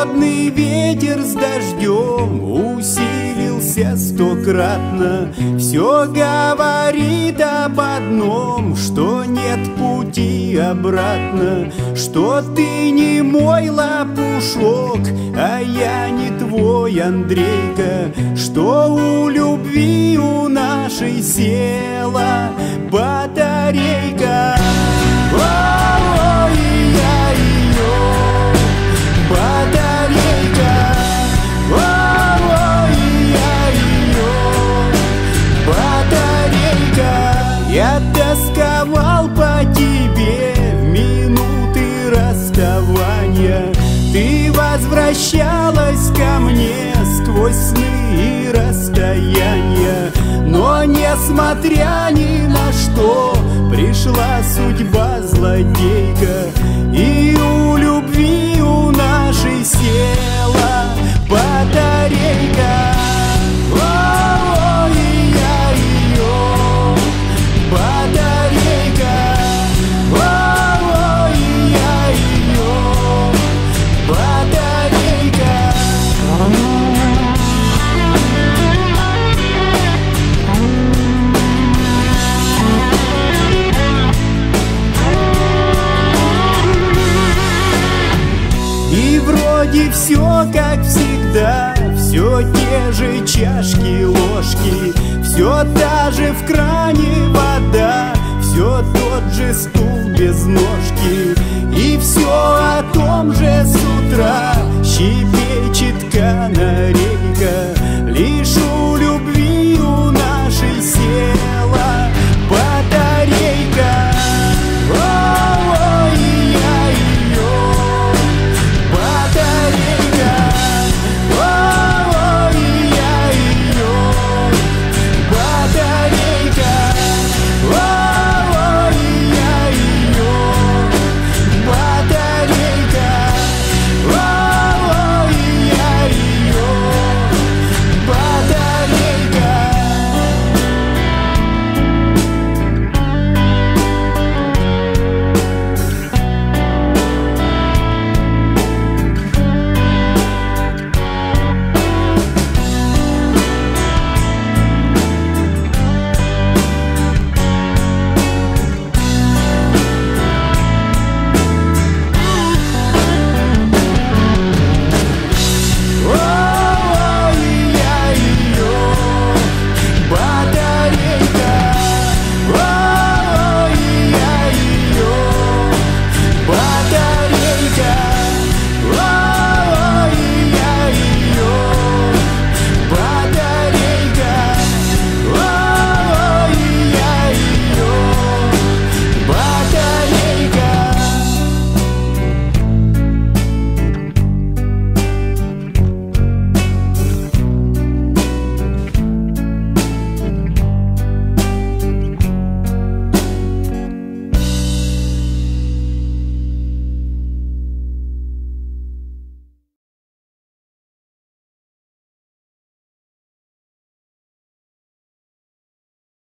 Холодный ветер с дождем усилился стократно. Все говорит об одном, что нет пути обратно, что ты не мой лопушок, а я не твой Андрейка, что у любви у нашей села батарейка. Ой, я ее батарейка. Ой, я ее батарейка. Я тосковал по тебе в минуты расставания. Ты возвращалась ко мне сквозь сны и расстояния. Но несмотря ни на что, пришла судьба злодейка, и у любви у нашей села батарейка. Ой, я ее батарейка. Ой, я ее батарейка. И вроде все как всегда, все те же чашки, ложки, все та же в кране вода, все тот же стул без ножки, и все о том же с утра щебечет канарейка.